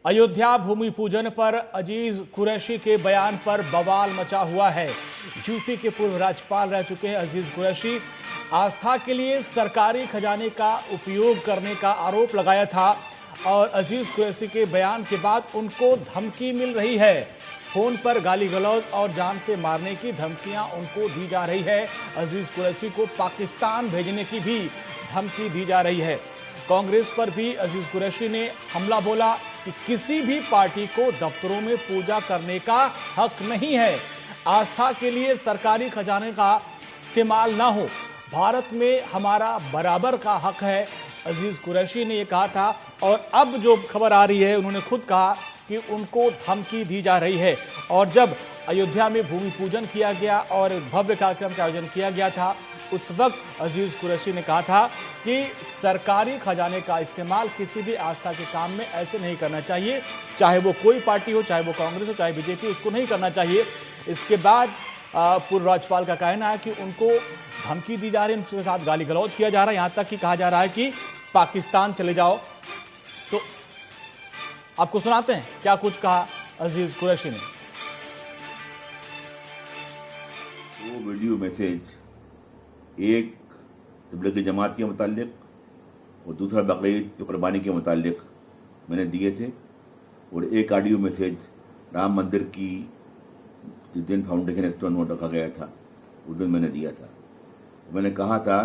अयोध्या भूमि पूजन पर अजीज कुरैशी के बयान पर बवाल मचा हुआ है। यूपी के पूर्व राज्यपाल रह चुके हैं अजीज कुरैशी। आस्था के लिए सरकारी खजाने का उपयोग करने का आरोप लगाया था और अजीज कुरैशी के बयान के बाद उनको धमकी मिल रही है। फोन पर गाली गलौज और जान से मारने की धमकियां उनको दी जा रही है। अजीज कुरैशी को पाकिस्तान भेजने की भी धमकी दी जा रही है। कांग्रेस पर भी अजीज कुरैशी ने हमला बोला कि किसी भी पार्टी को दफ्तरों में पूजा करने का हक नहीं है। आस्था के लिए सरकारी खजाने का इस्तेमाल ना हो, भारत में हमारा बराबर का हक है, अजीज कुरैशी ने यह कहा था। और अब जो खबर आ रही है, उन्होंने खुद कहा कि उनको धमकी दी जा रही है। और जब अयोध्या में भूमि पूजन किया गया और भव्य कार्यक्रम का आयोजन किया गया था, उस वक्त अजीज कुरैशी ने कहा था कि सरकारी खजाने का इस्तेमाल किसी भी आस्था के काम में ऐसे नहीं करना चाहिए, चाहे वो कोई पार्टी हो, चाहे वो कांग्रेस हो, चाहे बीजेपी, उसको नहीं करना चाहिए। इसके बाद पूर्व राज्यपाल का कहना है कि उनको धमकी दी जा रही है, उनके साथ गाली गलौज किया जा रहा है, यहां तक कि कहा जा रहा है कि पाकिस्तान चले जाओ। तो आपको सुनाते हैं क्या कुछ कहा अजीज कुरैशी ने। वो वीडियो मैसेज एक तबलीगी जमात के मुतालिक और दूसरा बकरीद की कुर्बानी के मुतालिक मैंने दिए थे, और एक ऑडियो मैसेज राम मंदिर की जिस दिन फाउंडेशन स्टोन में रखा गया था उस दिन मैंने दिया था। मैंने कहा था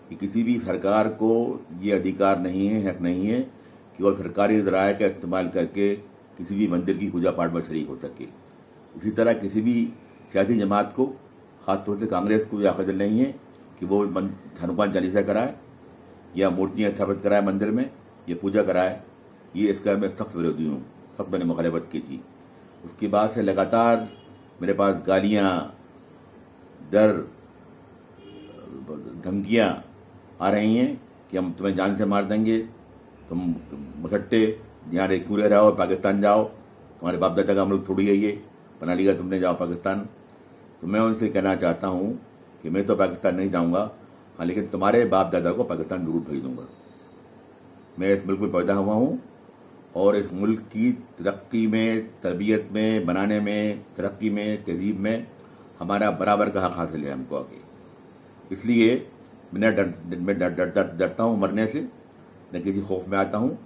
कि किसी भी सरकार को ये अधिकार नहीं है, हक नहीं है कि वो सरकारी ज़राए का इस्तेमाल करके किसी भी मंदिर की पूजा पाठ में शरीक हो सके। इसी तरह किसी भी सियासी जमात को, खासतौर से कांग्रेस को यह खजल नहीं है कि वो हनुमान चालीसा कराए या मूर्तियाँ स्थापित कराए मंदिर में, ये पूजा कराए। ये इसका मैं सख्त विरोधी हूँ, सख्त मैंने मुखालफत की थी। उसके बाद से लगातार मेरे पास गालियाँ, डर, धमकियाँ आ रही हैं कि हम तुम्हें जान से मार देंगे, तुम मुसट्टे यहाँ पूरे रहो, पाकिस्तान जाओ, तुम्हारे बाप दादा का मुल्क थोड़ी है ये, बना लिया तुमने, जाओ पाकिस्तान। तो मैं उनसे कहना चाहता हूँ कि मैं तो पाकिस्तान नहीं जाऊँगा, हाँ, लेकिन तुम्हारे बाप दादा को पाकिस्तान जरूर भेज दूँगा। मैं इस मुल्क में पैदा हुआ हूँ और इस मुल्क की तरक्की में, तरबियत में, बनाने में, तरक्की में, तहजीब में हमारा बराबर का हक हासिल है हमको आगे। इसलिए मैं डरता हूँ मरने से, मैं किसी खौफ में आता हूँ।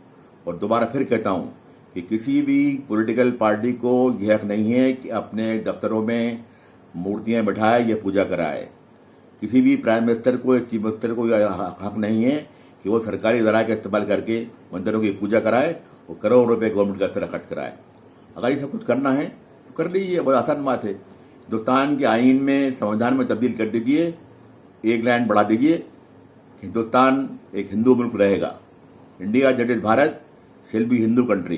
और दोबारा फिर कहता हूँ कि किसी भी पॉलिटिकल पार्टी को यह हक नहीं है कि अपने दफ्तरों में मूर्तियाँ बैठाए या पूजा कराए। किसी भी प्राइम मिनिस्टर को, चीफ मिनिस्टर को यह हक नहीं है कि वो सरकारी ज़राए का इस्तेमाल करके मंदिरों की पूजा कराए और करोड़ों रुपए गवर्नमेंट का तरह खर्च कराए। अगर ये सब कुछ करना है तो कर लीजिए, बहुत आसान बात है। हिंदुस्तान के आइन में, संविधान में तब्दील कर दीजिए, एक लाइन बढ़ा दीजिए, हिंदुस्तान एक हिंदू मुल्क रहेगा। India that is Bharat shall be Hindu country.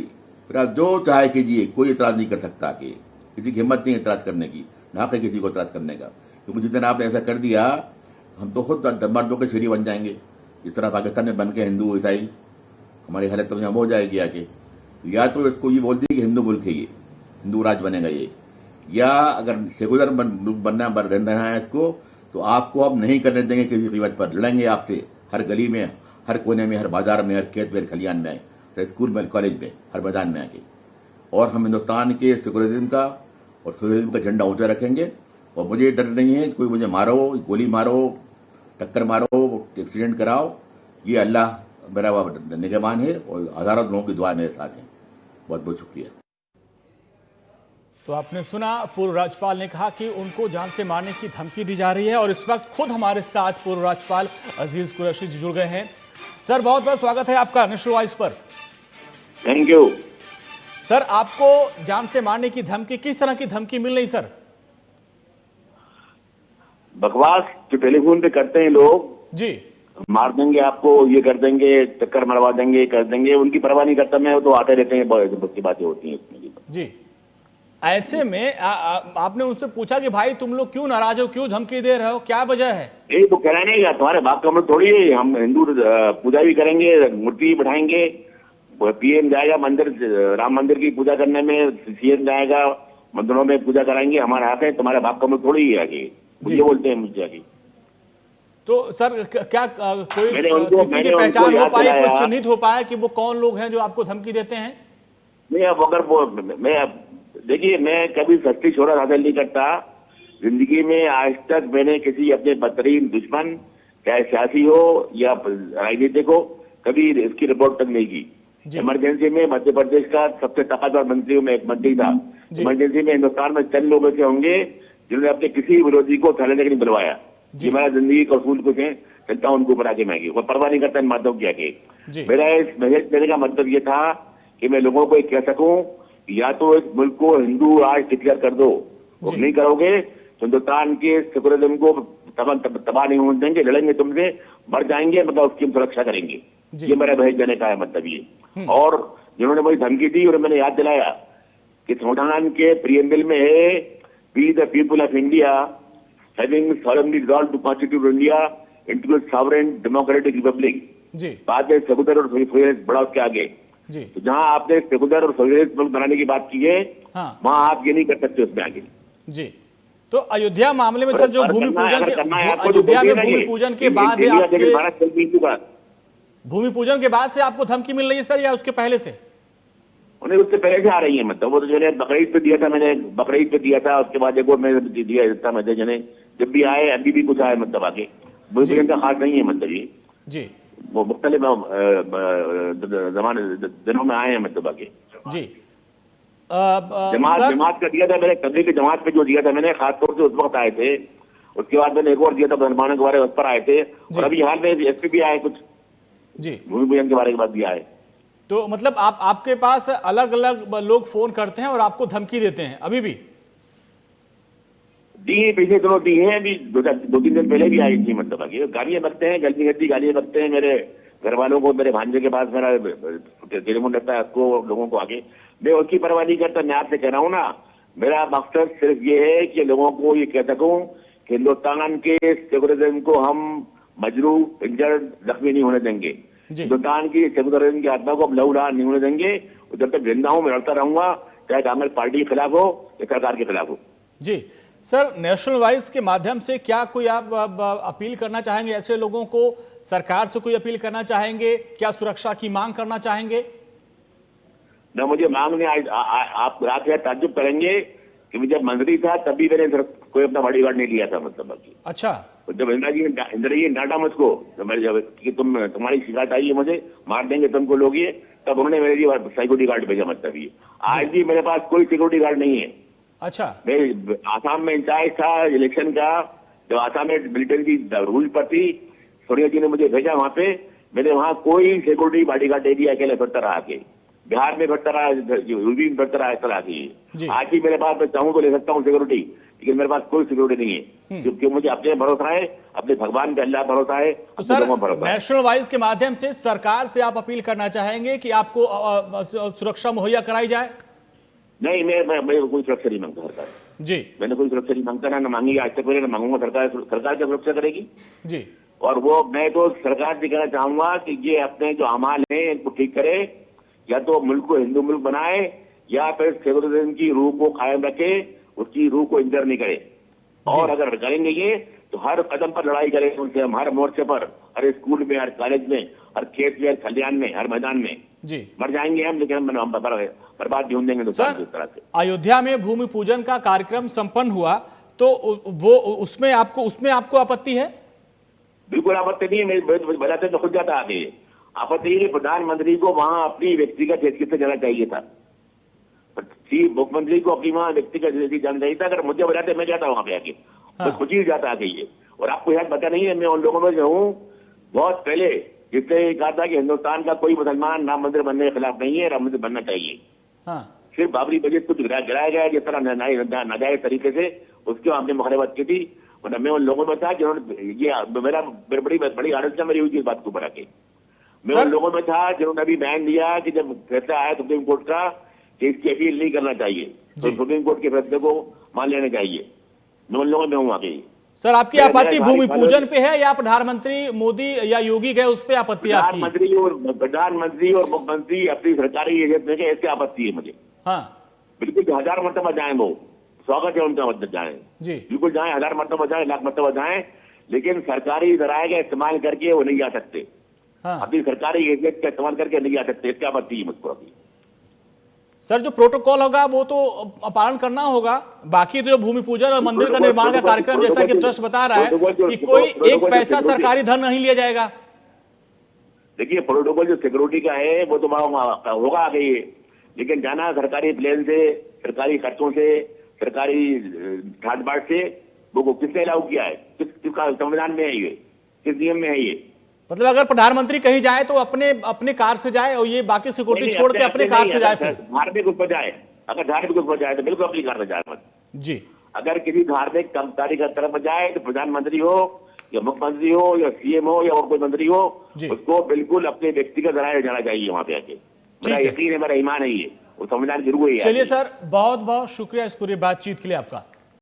फिर आप जो चाहे कीजिए, कोई इतराज़ नहीं कर सकता कि किसी की हिम्मत नहीं इतराज़ करने की, ना है किसी को इतराज़ करने का। क्योंकि जिस दिन आपने ऐसा कर दिया, हम तो खुद मर्दों के शरीर बन जाएंगे। जिस तरह पाकिस्तान में बन के हिंदू ईसाई, हमारी हालत तो यहाँ हो जाएगी आके। तो या तो इसको ये बोल दी कि हिंदू मुल्क है ये, हिंदू राज बनेगा ये, या अगर सेकुलर रहना है इसको, तो आपको अब नहीं करने देंगे किसी कीमत पर। लड़ेंगे आपसे हर गली में, हर कोने में, हर बाजार में, हर खेत में, हर खलियान में, हर स्कूल में, कॉलेज में, हर मैदान में आके। और हम हिंदुस्तान के सेकुलरिज्म का और सोशलिज्म का झंडा ऊंचा रखेंगे। और मुझे डर नहीं है कोई मुझे मारो, गोली मारो, टक्कर मारो, एक्सीडेंट कराओ, ये अल्लाह मेरा निगहबान है और हज़ारों लोगों की दुआ मेरे साथ है। बहुत बहुत शुक्रिया। तो आपने सुना, पूर्व राज्यपाल ने कहा कि उनको जान से मारने की धमकी दी जा रही है। और इस वक्त खुद हमारे साथ पूर्व राज्यपाल अजीज कुरैशी जी जुड़ गए हैं। सर, बहुत बहुत स्वागत है आपका नेशनल वॉइस पर। थैंक यू सर, आपको जान से मारने की धमकी, किस तरह की धमकी मिल रही सर? बकवास जो टेलीफोन पे करते हैं लोग जी, मार देंगे आपको, ये कर देंगे, चक्कर मरवा देंगे, कर देंगे, उनकी परवाह नहीं करता मैं। वो तो आते रहते हैं, बहुत की बातें होती हैं उसमें जी। ऐसे में आपने उनसे पूछा कि भाई तुम लोग क्यों नाराज हो, क्यों धमकी दे रहे हो, क्या वजह है? ये तो कहना नहीं, तुम्हारे बाप का मुल्क थोड़ी है। हम हिंदू पूजा भी करेंगे, मूर्ति भी बैठाएंगे, पीएम जाएगा मंदिर, राम मंदिर की पूजा करने में, सीएम जाएगा मंदिरों में पूजा कराएंगे, हमारा हक है। तुम्हारे बाप का मुल्क थोड़ी है आगे, ये बोलते हैं मुझे आगे। तो सर, क्या कोई किसी की पहचान हो पाई, कुछ चिन्हित हो पाया कि वो कौन लोग हैं जो आपको धमकी देते हैं? नहीं, अब अगर वो मैं देखिए, मैं कभी सस्ती शोहरत हासिल नहीं करता जिंदगी में। आज तक मैंने किसी अपने बदतरीन दुश्मन, चाहे सियासी हो या राजनीतिक हो, कभी इसकी रिपोर्ट तक नहीं की। जी। इमरजेंसी में मध्य प्रदेश का सबसे ताकतवर मंत्रियों में एक मंत्री था। जी। इमरजेंसी में हिंदुस्तान में चंद लोग ऐसे होंगे जिन्होंने अपने किसी विरोधी को थाने तक नहीं बुलवाया। जी। ये मेरा जिंदगी का उसूल कुछ है, चलता हूं उनको ऊपर आके मैं वो परवाह नहीं करता इन बातों की आके। जी। मेरा इस मैसेज देने का मतलब ये था कि मैं लोगों को ये कह सकूं, या तो इस मुल्क को हिंदू राज डिक्लेयर कर दो, वो जी। नहीं करोगे तो हिंदुस्तान के सेकुलरिज्म को तबाह नहीं होने देंगे, लड़ेंगे तुमसे, मर जाएंगे, मतलब उसकी हम सुरक्षा करेंगे। जी। ये मेरा मैसेज देने का है मतलब ये। और जिन्होंने मुझे धमकी दी और मैंने याद दिलाया कि संविधान के प्रियम्बल में है, we the people of India having solemnly resolved to constitute India into a sovereign democratic republic। जी। बाद में सेकुलर और सोशलिस्ट बड़ा उसके आगे। जी। तो जहां आपने सेकुलर और सोशलिस्ट मुल्क बनाने की बात की है, हाँ। वहां आप ये नहीं कर सकते उसमें आगे। जी। तो अयोध्या मामले में सर जो भूमि पूजन के अयोध्या में भूमि पूजन के बाद है आपके भारत चल गई बात, भूमि पूजन के बाद से आपको धमकी मिल रही है सर, या उसके पहले से? उन्हें उससे पहले से आ रही है। मतलब वो तो जो है बकरीद पे दिया था मैंने, बकरीद पे दिया था, उसके बाद एक और मैंने दिया था मैंने, जने जब भी आए अभी भी कुछ आए, मतलब आगे भूमि पूजन का खास नहीं है मतलब ये। जी। वो मुख्तलिफ दिनों में आए हैं मतलब आगे। जी। जमात का दिया था मैंने, तबलीग की जमात पे जो दिया था मैंने, खासतौर से उस वक्त आए थे। उसके बाद मैंने एक और दिया था मुसलमानों के बारे में, उस पर आए थे। और अभी हाल में एसपी भी आए कुछ जी भूमि पूजन के बारे में बात भी आए। तो मतलब आपके पास अलग अलग लोग फोन करते हैं और आपको धमकी देते हैं अभी भी? दी है, पीछे दोनों दी है, अभी 2-3 दिन पहले भी आई थी। मतलब आगे गालियां बकते हैं, गलती गलती गालियां बकते हैं मेरे घर वालों को, मेरे भांजे के पास मेरा टेलीफोन रहता है उसको, लोगों को आगे। मैं उसकी परवाह नहीं करता। मैं आपसे कह रहा हूँ ना, मेरा मकसद सिर्फ ये है कि लोगों को ये कह सकूं कि हिंदुस्तान के सेकुलरिज्म को हम मजरू, इंजर्ड, जख्मी नहीं होने देंगे। हिंदुस्तान की सेकुलरिज्म की आत्मा को हम लहूलुहान नहीं होने देंगे। जब तक जिंदा हूं मैं लड़ता रहूंगा, चाहे कांग्रेस पार्टी के खिलाफ हो या सरकार के खिलाफ हो। जी सर, नेशनल वॉइस के माध्यम से क्या कोई आप अपील करना चाहेंगे ऐसे लोगों को? सरकार से कोई अपील करना चाहेंगे? क्या सुरक्षा की मांग करना चाहेंगे? न मुझे मांग नहीं, आप रात या ताज्जुब करेंगे कि जब मंत्री था तभी मैंने कोई अपना बॉडीगार्ड नहीं लिया था मतलब। अच्छा। जब इंदिरा जी ने डांटा मुझको, जब कि तुम्हारी शिकायत आई है मुझे मार देंगे तुमको लोग, ये तब उन्होंने मेरे लिए सिक्योरिटी गार्ड भेजा मतलब ये। आज भी मेरे पास कोई सिक्योरिटी गार्ड नहीं है। अच्छा। मैं आसाम में इंचार्ज था इलेक्शन का, जब आसाम में मिलिट्री की रूल पर थी, सोनिया जी ने मुझे भेजा वहां पे, मैंने वहां कोई सिक्योरिटी बॉडीगार्ड दे दिया, अकेले फिरता रहा के। बिहार में फिरता रहा, यूपी में फिरता रहा, इस तरह की। आज भी मेरे पास मैं चाहूँ तो ले सकता हूँ सिक्योरिटी, लेकिन मेरे पास कोई सिक्योरिटी नहीं है, क्योंकि मुझे अपने भरोसा है, अपने भगवान पे अल्लाह भरोसा है। तो सर, नेशनल वॉइस के माध्यम से सरकार से आप अपील करना चाहेंगे कि आपको सुरक्षा मुहैया कराई जाए? नहीं, मैं कोई सुरक्षा नहीं मांगता सरकार जी। मैंने कोई सुरक्षा नहीं मांगता, ना मांगी आज तक, मैंने ना मांगूंगा। सरकार क्या सुरक्षा करेगी जी। और वो मैं तो सरकार से कहना चाहूंगा कि ये अपने जो अमाल है इनको ठीक करे, या तो मुल्क को हिंदू मुल्क बनाए, या फिर सेकुलरिज्म की रूह को कायम रखे, उसकी रूह को इंजर नहीं करे। और अगर करेंगे ये तो हर कदम पर लड़ाई करेंगे उनसे हम, हर मोर्चे पर, हर स्कूल में, हर कॉलेज में, हर खेत में, हर खलियान में, हर मैदान में जी। मर जाएंगे हम, लेकिन हम बर्बाद नहीं होने देंगे इस तरह से। अयोध्या में भूमि पूजन का कार्यक्रम संपन्न हुआ तो वो उसमें आपको आपत्ति है? बिल्कुल आपत्ति नहीं है, बजाते तो खुद जाता आगे। आपत्ति है, प्रधानमंत्री को वहां अपनी व्यक्तिगत हैसियत से जाना चाहिए था। मुख्यमंत्री को अपनी वहां व्यक्तिगत हैसियत जाना चाहिए था। अगर मुझे बजाते मैं जाता वहां पे आके, मैं खुद ही जाता आगे ये। और आपको याद पता नहीं है, मैं उन लोगों में जो हूँ बहुत पहले जिसने कहा था कि हिंदुस्तान का कोई मुसलमान राम मंदिर बनने के खिलाफ नहीं है, राम मंदिर बनना चाहिए। सिर्फ बाबरी मस्जिद कुछ गिराया गया जिस तरह नाजायज तरीके से, उसके हमने मुखालिफत की थी। मतलब मैं उन लोगों में था जिन्होंने ये मेरा बड़ी आलोचना मेरी हुई थी इस बात को बढ़ा के। मैं उन लोगों में था जिन्होंने अभी बयान दिया कि जब फैसला आया सुप्रीम कोर्ट का कि इसकी अपील नहीं करना चाहिए, तो सुप्रीम कोर्ट के फैसले को मान लेना चाहिए। मैं उन लोगों में हूँ आगे। सर, आपकी आपत्ति भूमि पूजन पे है या प्रधानमंत्री मोदी या योगी गए उस पे आपत्ति? प्रधानमंत्री और मुख्यमंत्री अपनी सरकारी एजेंट में इसकी आपत्ति है मुझे। हाँ बिल्कुल, 1000 मरतबा जाए, वो स्वागत है उनका, मतलब जाए जी, बिल्कुल जाए, 1000 मरतबा जाए, लाख मरतबा जाए, लेकिन सरकारी जराये का इस्तेमाल करके वो नहीं जा सकते। अपनी सरकारी एजेंट का इस्तेमाल करके नहीं जा सकते, इसकी आपत्ति है मुझको अभी। सर जो प्रोटोकॉल होगा वो तो पालन करना होगा, बाकी तो जो भूमि पूजन और मंदिर का निर्माण का कार्यक्रम जैसा कि ट्रस्ट बता रहा है कि कोई एक पैसा सरकारी धन नहीं लिया जाएगा। देखिए प्रोटोकॉल जो सिक्योरिटी का है वो तो होगा आगे ही, लेकिन जाना सरकारी प्लेन से, सरकारी खर्चों से, सरकारी ठाट बाट से, वो किसने अलाउ किया है? किसका संविधान में है ये, किस नियम में है ये? मतलब अगर प्रधानमंत्री कहीं जाए तो अपने कार से जाए और ये बाकी सिक्योरिटी छोड़ के अपने कार से जाए। फिर धार्मिक उस पर जाए, अगर धार्मिक उस पर जाए तो बिल्कुल अपनी कार से जाए मत जी। अगर किसी धार्मिक कर्मचारी का तरफ जाए तो प्रधानमंत्री हो या मुख्यमंत्री हो या सीएम हो या और कोई मंत्री हो, उसको बिल्कुल अपने व्यक्तिगत राय जाना चाहिए वहां पे आके। मेरा यकीन है, मेरा ईमान है, ये वो संविधान की रूह है। चलिए सर, बहुत बहुत शुक्रिया इस पूरी बातचीत के लिए आपका।